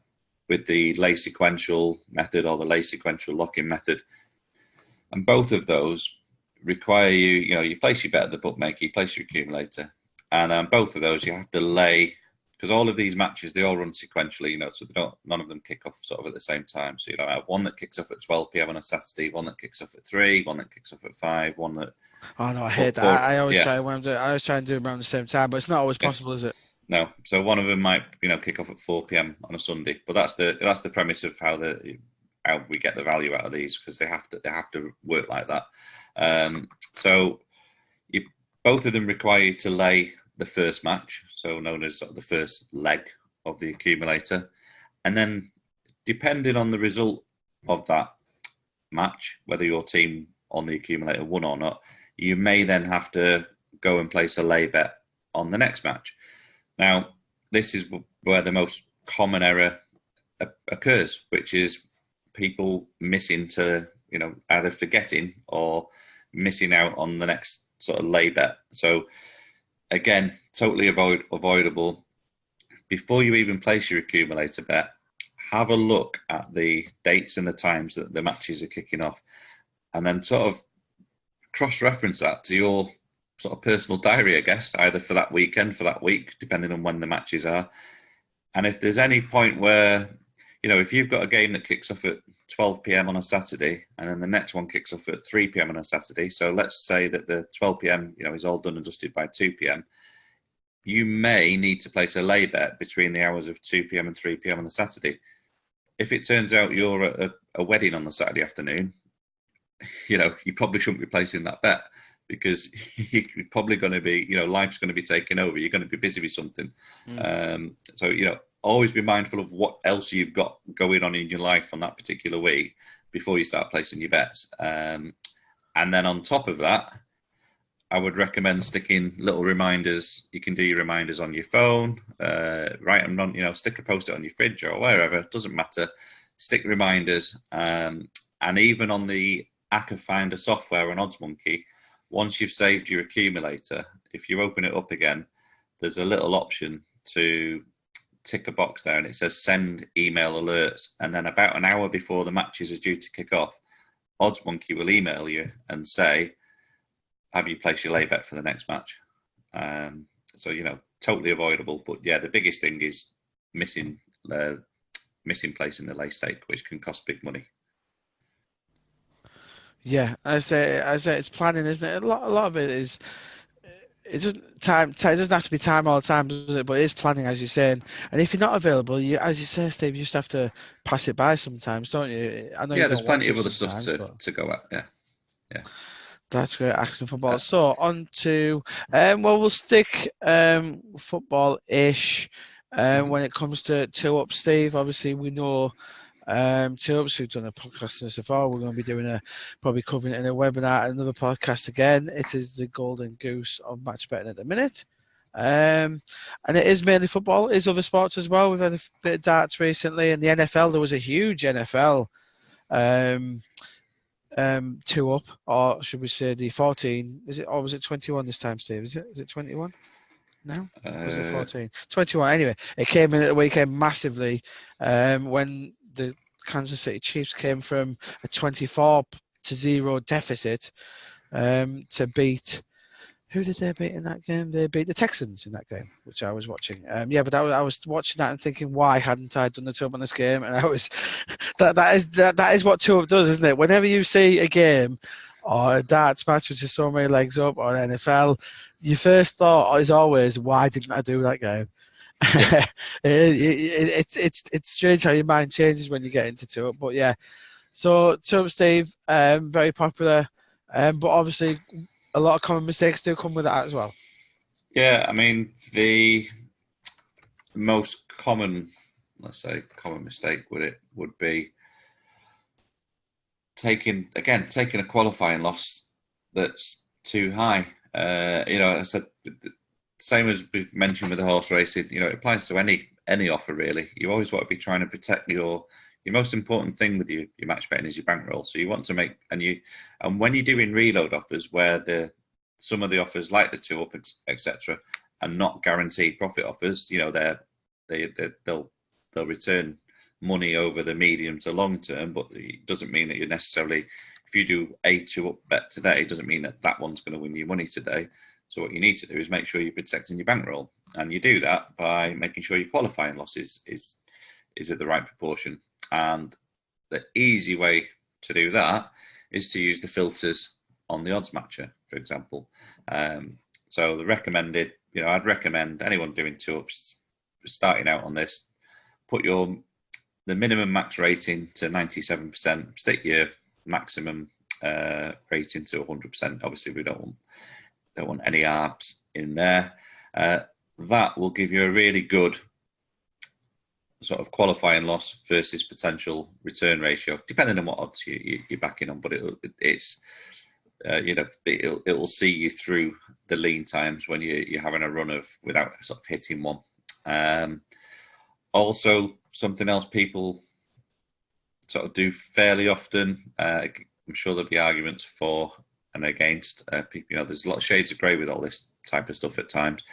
with the lay sequential method or the lay sequential lock-in method. And both of those require you place your bet at the bookmaker, you place your accumulator. And both of those, you have to lay, because all of these matches, they all run sequentially, so none of them kick off sort of at the same time. So you don't have one that kicks off at 12 p.m. on a Saturday, one that kicks off at 3, one that kicks off at 5, one that... Oh, no, I hate that. I always try and do them around the same time, but it's not always possible, is it? No. So one of them might, kick off at 4 p.m. on a Sunday. But that's the premise of how we get the value out of these, because they have to work like that. So both of them require you to lay the first match, so known as sort of the first leg of the accumulator. And then depending on the result of that match, whether your team on the accumulator won or not, you may then have to go and place a lay bet on the next match. Now, this is where the most common error occurs, which is people missing to, either forgetting or missing out on the next sort of lay bet. So again, totally avoidable. Before you even place your accumulator bet, have a look at the dates and the times that the matches are kicking off, and then sort of cross-reference that to your sort of personal diary, I guess, either for that weekend, for that week, depending on when the matches are. And if there's any point where, if you've got a game that kicks off at 12 p.m. on a Saturday, and then the next one kicks off at 3 p.m. on a Saturday, so let's say that the 12 p.m. is all done and dusted by 2 p.m., you may need to place a lay bet between the hours of 2 p.m. and 3 p.m. on the Saturday. If it turns out you're at a wedding on the Saturday afternoon, you probably shouldn't be placing that bet, because you're probably going to be, life's going to be taking over. You're going to be busy with something. So, always be mindful of what else you've got going on in your life on that particular week before you start placing your bets. And then on top of that, I would recommend sticking little reminders. You can do your reminders on your phone, write them on, stick a post-it on your fridge or wherever, it doesn't matter. Stick reminders. And even on the Hacker Finder software on OddsMonkey, once you've saved your accumulator, if you open it up again, there's a little option to tick a box there, and it says send email alerts. And then about an hour before the matches are due to kick off, OddsMonkey will email you and say, have you placed your lay bet for the next match? So, totally avoidable. But yeah, the biggest thing is missing placing the lay stake, which can cost big money. Yeah, I say it's planning, isn't it? A lot of it is. It doesn't time. It doesn't have to be time all the time, does it? But it is planning, as you're saying. And if you're not available, as you say, Steve, you just have to pass it by sometimes, don't you? I know. Yeah, there's plenty of other stuff to go at. Yeah. That's great, action football. So on to, we'll stick football-ish when it comes to two-up, Steve. Obviously, we know two-ups. We've done a podcast on this before. We're going to be doing probably covering it in a webinar, another podcast again. It is the golden goose of match betting at the minute. And it is mainly football. It is other sports as well. We've had a bit of darts recently. And the NFL, there was a huge NFL two up, or should we say the 14? Is it, or was it 21 this time, Steve? Is it 21? No, was it 14? 21. Anyway, it came in at the weekend massively when the Kansas City Chiefs came from a 24-0 deficit to beat. Who did they beat in that game? They beat the Texans in that game, which I was watching. But I was watching that and thinking, why hadn't I done the two-up on this game? And I was that is what two-up does, isn't it? Whenever you see a game or a darts match which is so many legs up, or an NFL, your first thought is always, why didn't I do that game? It's strange how your mind changes when you get into two-up. But yeah, so two-up, Steve, very popular. But obviously, a lot of common mistakes do come with that as well. Yeah, I mean, the most common, let's say, common mistake would be taking a qualifying loss that's too high. I said, same as we mentioned with the horse racing. It applies to any offer really. You always want to be trying to protect your most important thing with your match betting is your bankroll. So you want to make and when you're doing reload offers where some of the offers like the 2-up etc. are not guaranteed profit offers. They'll return money over the medium to long term, but it doesn't mean that you're necessarily, if you do a 2-up bet today, it doesn't mean that one's going to win you money today. So what you need to do is make sure you're protecting your bankroll, and you do that by making sure your qualifying loss is at the right proportion. And the easy way to do that is to use the filters on the odds matcher, for example. So the recommended, I'd recommend anyone doing 2-ups starting out on this, put the minimum max rating to 97%, stick your maximum rating to 100%. Obviously, we don't want any ARBs in there. That will give you a really good sort of qualifying loss versus potential return ratio, depending on what odds you're backing on. But it will see you through the lean times when you're having a run without sort of hitting one. Also, something else people sort of do fairly often. I'm sure there'll be arguments for and against people. There's a lot of shades of grey with all this type of stuff at times,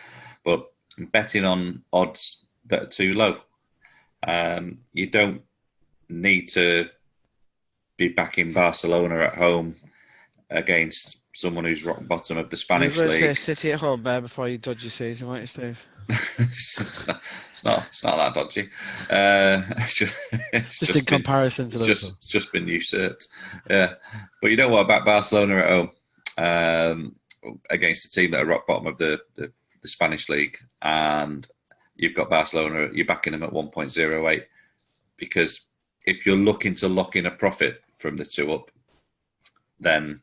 but betting on odds that are too low. You don't need to be backing Barcelona at home against someone who's rock bottom of the Spanish league. Say City at home there before you dodgy season, won't you, Steve? it's not that dodgy. Just in comparison to Liverpool. It's just been usurped. Yeah, but you don't want to back Barcelona at home against a team that are rock bottom of the Spanish league, and you've got Barcelona, you're backing them at 1.08, because if you're looking to lock in a profit from the 2-up, then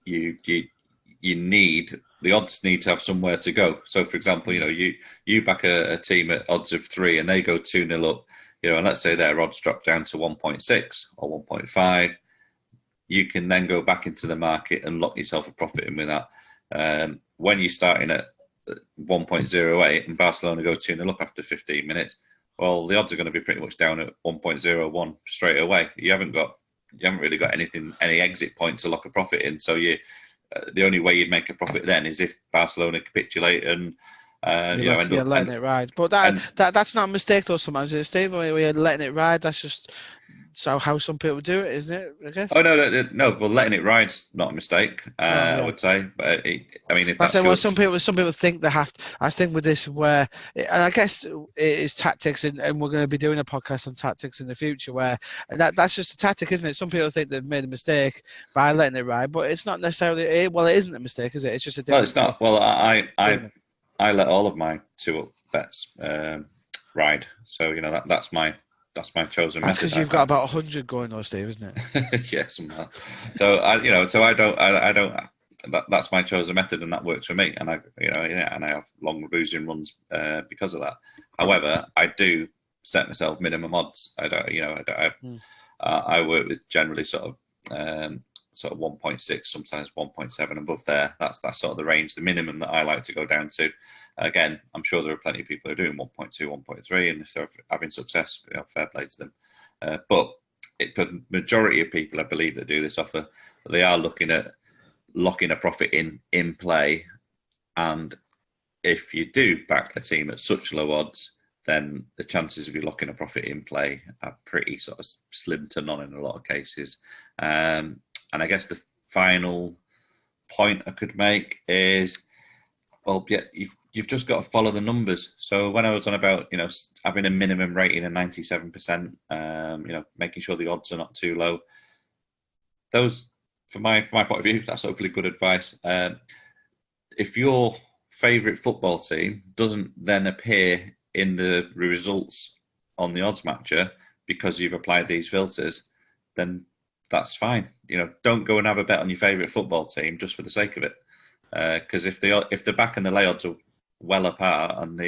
you need, the odds need to have somewhere to go. So, for example, you back a team at odds of 3 and they go 2-0 up, and let's say their odds drop down to 1.6 or 1.5, you can then go back into the market and lock yourself a profit in with that. When you're starting at 1.08 and Barcelona go 2-0 up after 15 minutes, well, the odds are going to be pretty much down at 1.01 straight away. You haven't really got any exit point to lock a profit in. So the only way you'd make a profit then is if Barcelona capitulate and letting it ride. But that's not a mistake though. Sometimes it's Steve, we're letting it ride. That's just how some people do it, isn't it? I guess. Oh no. Well, letting it ride's not a mistake. I would say. But if that's some people think they have to. I think with this, and I guess it is tactics, and we're going to be doing a podcast on tactics in the future. Where that's just a tactic, isn't it? Some people think they've made a mistake by letting it ride, but it's not necessarily. Well, it isn't a mistake, is it? It's just a. Well, it's not. Well, I let all of my 2-up bets ride. So that's my chosen method. That's because you've got about 100 going though, Steve, isn't it? Yeah, somehow. So I don't. That's my chosen method, and that works for me. And and I have long losing runs because of that. However, I do set myself minimum odds. I don't. I work with generally sort of 1.6, sometimes 1.7 above there. That's sort of the range, the minimum that I like to go down to. Again, I'm sure there are plenty of people who are doing 1.2, 1.3, and if they're having success, fair play to them. But for the majority of people, I believe, that do this offer, they are looking at locking a profit in play. And if you do back a team at such low odds, then the chances of you locking a profit in play are pretty sort of slim to none in a lot of cases. And I guess the final point I could make is, well, yeah, you've just got to follow the numbers. So when I was on about, having a minimum rating of 97%, making sure the odds are not too low, those, from my point of view, that's hopefully good advice. If your favourite football team doesn't then appear in the results on the odds matcher because you've applied these filters, then that's fine. Don't go and have a bet on your favourite football team just for the sake of it. Because if the back and the lay odds are well apart, and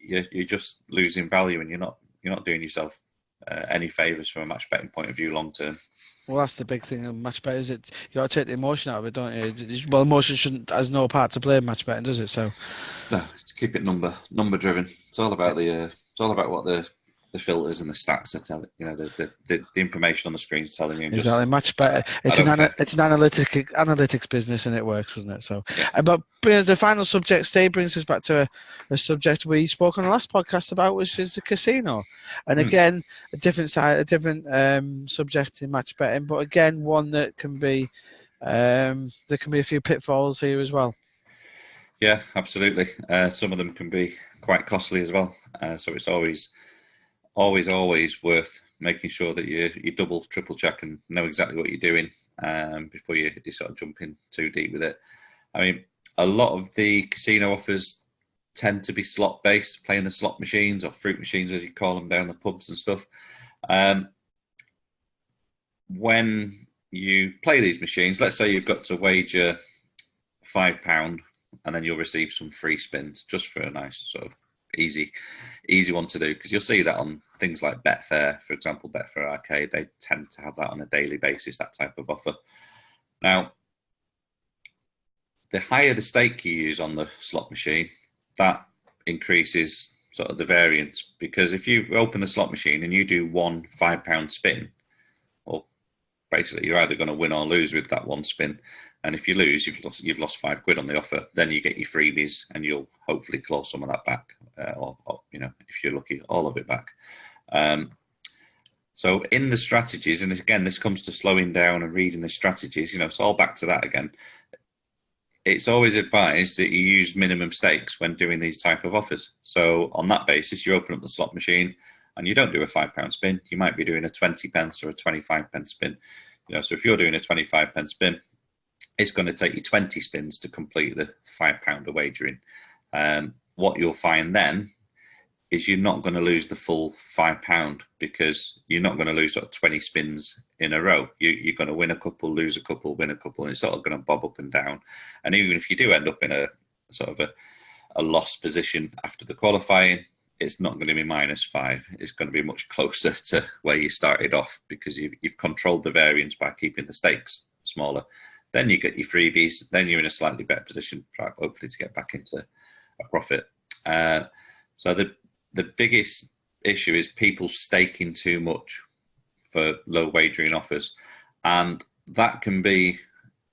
you're just losing value, and you're not doing yourself any favours from a match betting point of view long term. Well, that's the big thing in match betting, is it? You got to take the emotion out of it, don't you? Well, emotion has no part to play in match betting, does it? So, no, keep it number driven. It's all about it's all about what the filters and the stats are telling. The information on the screen is telling you. Exactly, match betting. It's an analytics business, and it works, doesn't it? So, yeah. But the final subject, Steve, brings us back to a subject we spoke on the last podcast about, which is the casino. And again, a different subject in match betting, but again, one that can be there can be a few pitfalls here as well. Yeah, absolutely. Some of them can be quite costly as well. So it's always worth making sure that you double, triple check and know exactly what you're doing before you sort of jump in too deep with it. I mean, a lot of the casino offers tend to be slot based, playing the slot machines or fruit machines, as you call them, down the pubs and stuff. When you play these machines, let's say you've got to wager £5 and then you'll receive some free spins just for a nice sort of easy one to do, because you'll see that on things like Betfair, for example. Betfair Arcade, they tend to have that on a daily basis, that type of offer. Now, the higher the stake you use on the slot machine, that increases sort of the variance, because if you open the slot machine and you do one £5 spin, well, basically you're either going to win or lose with that one spin. And if you lose, you've lost £5 on the offer. Then you get your freebies, and you'll hopefully claw some of that back, or if you're lucky, all of it back. So in the strategies, and again, this comes to slowing down and reading the strategies. It's all back to that again. It's always advised that you use minimum stakes when doing these type of offers. So on that basis, you open up the slot machine and you don't do a £5 spin. You might be doing a 20p or a 25p spin. So if you're doing a 25p spin, it's going to take you 20 spins to complete the £5 of wagering. What you'll find then is you're not going to lose the full £5, because you're not going to lose sort of 20 spins in a row. You're going to win a couple, lose a couple, win a couple, and it's sort of going to bob up and down. And even if you do end up in a sort of a lost position after the qualifying, it's not going to be -5. It's going to be much closer to where you started off, because you've controlled the variance by keeping the stakes smaller. Then you get your freebies. Then you're in a slightly better position, hopefully, to get back into a profit. So the biggest issue is people staking too much for low wagering offers, and that can be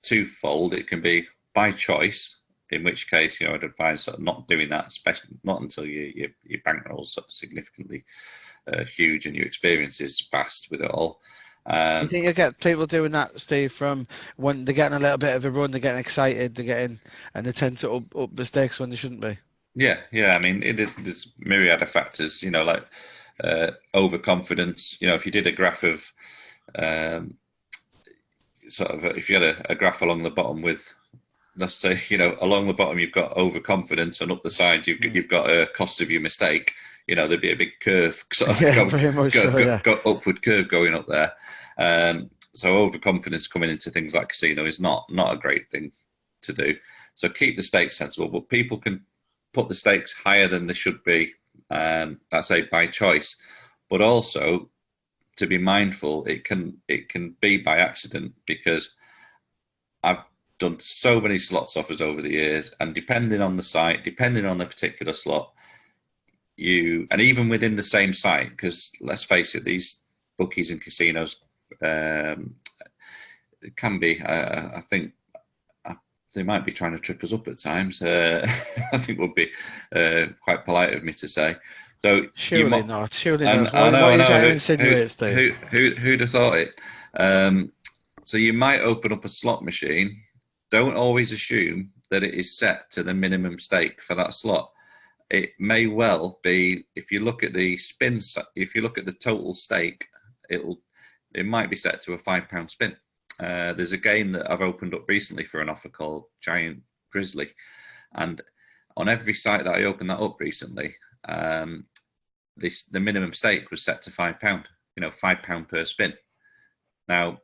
twofold. It can be by choice, in which case I'd advise sort of not doing that, especially not until your bankroll is sort of significantly huge and your experience is vast with it all. You think you get people doing that, Steve, from when they're getting a little bit of a run, they're getting excited, and they tend to up the stakes when they shouldn't be? Yeah. I mean, there's myriad of factors, like overconfidence. If you did a graph of if you had a graph along the bottom with, let's say, along the bottom you've got overconfidence, and up the side you've got a cost of your mistake. There'd be a big curve, upward curve going up there. So overconfidence coming into things like casino is not a great thing to do. So keep the stakes sensible, but people can put the stakes higher than they should be. That's by choice, but also to be mindful. It can be by accident, because I've done so many slots offers over the years, and depending on the site, depending on the particular slot, and even within the same site, because let's face it, these bookies and casinos can be, I think they might be trying to trip us up at times. I think would be quite polite of me to say. So surely not. Surely not. I know. What are you trying to insinuate, Steve? Who'd have thought it? So you might open up a slot machine. Don't always assume that it is set to the minimum stake for that slot. It may well be, if you look at the spins, if you look at the total stake, it might be set to a £5 spin. There's a game that I've opened up recently for an offer called Giant Grizzly, and on every site that I opened that up recently, the minimum stake was set to £5. £5 per spin. Now,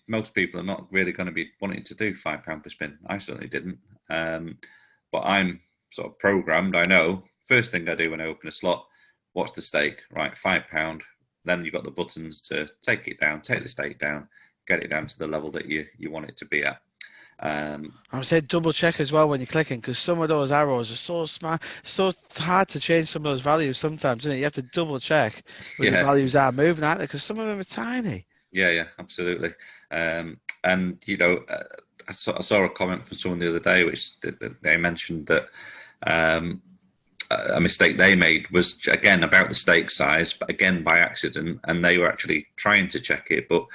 most people are not really going to be wanting to do £5 per spin. I certainly didn't. But I'm sort of programmed. I know first thing I do when I open a slot, what's the stake? Right, £5. Then you've got the buttons to take it down, take the stake down, get it down to the level that you want it to be at. I would say double check as well when you're clicking, because some of those arrows are so smart, so hard to change some of those values sometimes, isn't it? You have to double check where the values are moving, aren't they? Because some of them are tiny. Yeah, absolutely. And I saw a comment from someone the other day, which they mentioned that a mistake they made was again about the stake size, but again by accident, and they were actually trying to check it, but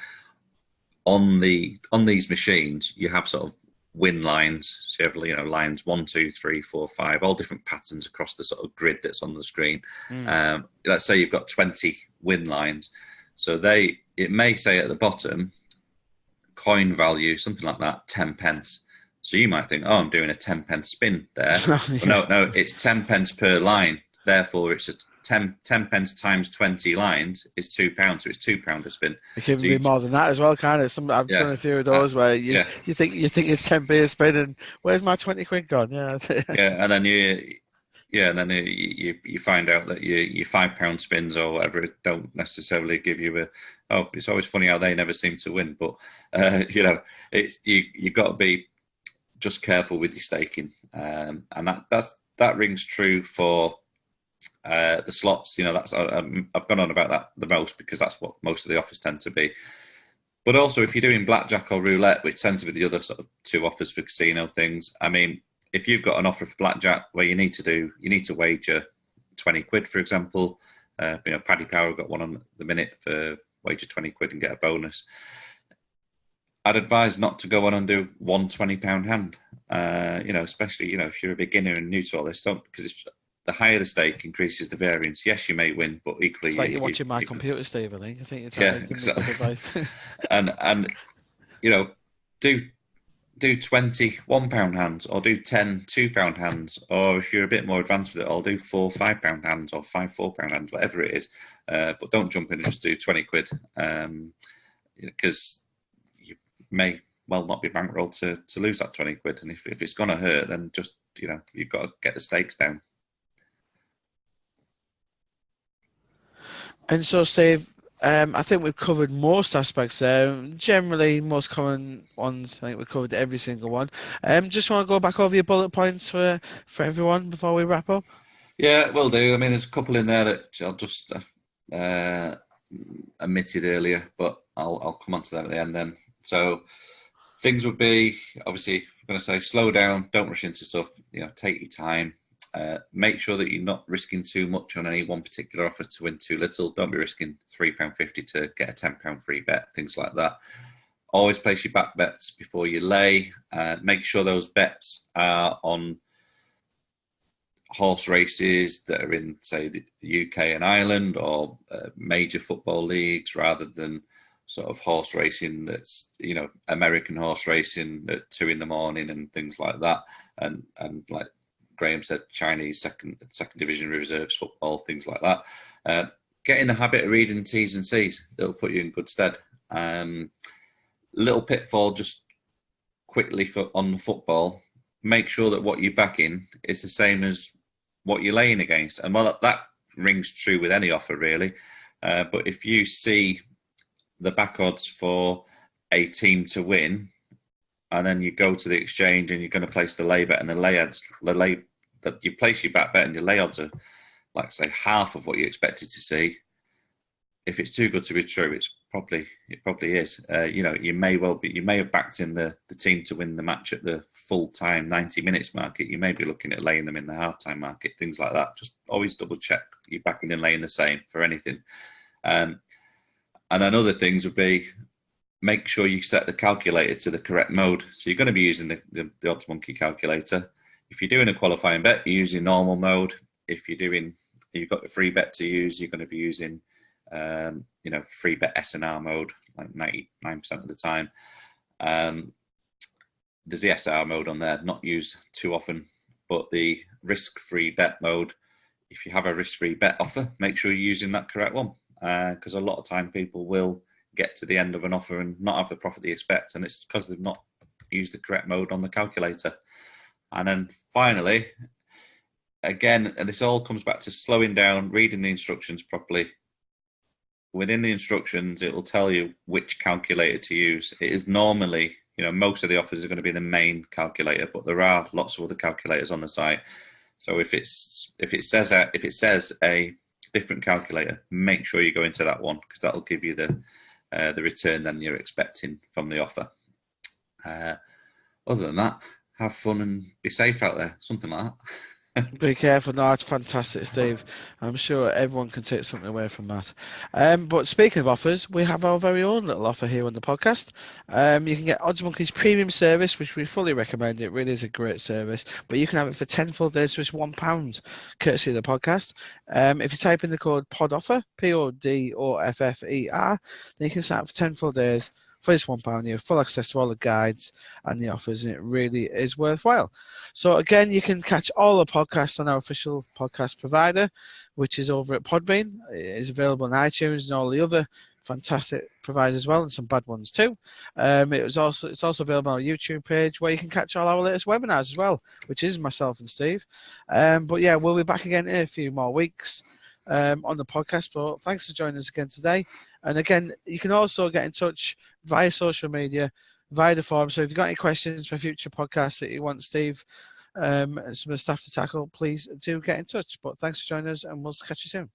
on these machines you have sort of win lines. So you have lines 1, 2, 3, 4, 5, all different patterns across the sort of grid that's on the screen. Let's say you've got 20 win lines, so it may say at the bottom coin value, something like that, 10 pence. So you might think, oh, I'm doing a 10 pence spin there. Yeah. No, it's 10 pence per line. Therefore, it's a 10 pence times 20 lines is £2. So it's £2 a spin. It can be more than that as well, kind of. I've done a few of those where you think it's 10p a spin, and where's my 20 quid gone? Yeah. And then you find out that your £5 spins or whatever don't necessarily give you it's always funny how they never seem to win. But it's you've got to be just careful with your staking, and that rings true for the slots. That's I've gone on about that the most because that's what most of the offers tend to be. But also, if you're doing blackjack or roulette, which tend to be the other sort of two offers for casino things, I mean, if you've got an offer for blackjack where you need to wager 20 quid, for example, Paddy Power got one on the minute for wager 20 quid and get a bonus. I'd advise not to go on and do one £20 hand, especially, if you're a beginner and new to all this, because the higher the stake increases the variance. Yes, you may win, but equally... It's like you're watching my computer, Steve, I think. I think you're trying to give me good advice. and do 20 £1 hands, or do 10 £2 hands, or if you're a bit more advanced with it, I'll do 4 £5 hands, or 5 £4 hands, whatever it is. But don't jump in and just do 20 quid, because you may well not be bankrolled to lose that 20 quid. And if it's going to hurt, then just, you've got to get the stakes down. And so, Steve, I think we've covered most aspects there. Generally, most common ones, I think we've covered every single one. Just want to go back over your bullet points for everyone before we wrap up? Yeah, will do. I mean, there's a couple in there that I'll just omitted earlier, but I'll come on to them at the end then. So things would be, obviously, I'm going to say slow down, don't rush into stuff, take your time. Make sure that you're not risking too much on any one particular offer to win too little. Don't be risking £3.50 to get a £10 free bet, things like that. Always place your back bets before you lay. Make sure those bets are on horse races that are in, say, the UK and Ireland, or major football leagues, rather than sort of horse racing that's, American horse racing at 2 a.m. and things like that. And like Graeme said, Chinese second division reserves football, things like that. Get in the habit of reading T's and C's. It'll put you in good stead. Little pitfall, just quickly on the football. Make sure that what you back in is the same as what you're laying against. And that rings true with any offer, really. But if you see the back odds for a team to win, and then you go to the exchange and you're going to place the lay bet, and that you place your back bet and your lay odds are, like, say, half of what you expected to see. If it's too good to be true, it probably is. You may have backed in the team to win the match at the full time 90 minutes market. You may be looking at laying them in the halftime market, things like that. Just always double check you're backing and laying the same for anything. And then other things would be, make sure you set the calculator to the correct mode. So you're going to be using the OddsMonkey calculator. If you're doing a qualifying bet, you're using normal mode. If you've got a free bet to use, you're going to be using, free bet SNR mode, like 99% of the time. There's the SR mode on there, not used too often, but the risk-free bet mode, if you have a risk-free bet offer, make sure you're using that correct one. Because a lot of time people will get to the end of an offer and not have the profit they expect, and it's because they've not used the correct mode on the calculator. And then finally, again, and this all comes back to slowing down, reading the instructions properly. Within the instructions, it will tell you which calculator to use. It is normally, most of the offers are going to be the main calculator, but there are lots of other calculators on the site. So if it says a different calculator, make sure you go into that one, because that'll give you the return than you're expecting from the offer. Other than that, have fun and be safe out there, something like that. Be careful. No, it's fantastic, Steve. I'm sure everyone can take something away from that. But speaking of offers, we have our very own little offer here on the podcast. You can get OddsMonkey's premium service, which we fully recommend. It really is a great service. But you can have it for 10 full days for just £1, courtesy of the podcast. If you type in the code PODOFFER, PODOFFER, then you can sign up for 10 full days for just £1. You have full access to all the guides and the offers, and it really is worthwhile. So again, you can catch all the podcasts on our official podcast provider, which is over at Podbean. It is available on iTunes and all the other fantastic providers as well, and some bad ones too. It's also available on our YouTube page, where you can catch all our latest webinars as well, which is myself and Steve. But yeah, we'll be back again in a few more weeks on the podcast. But thanks for joining us again today. And again, you can also get in touch via social media, via the forum. So if you've got any questions for future podcasts that you want Steve and some of the staff to tackle, please do get in touch. But thanks for joining us, and we'll catch you soon.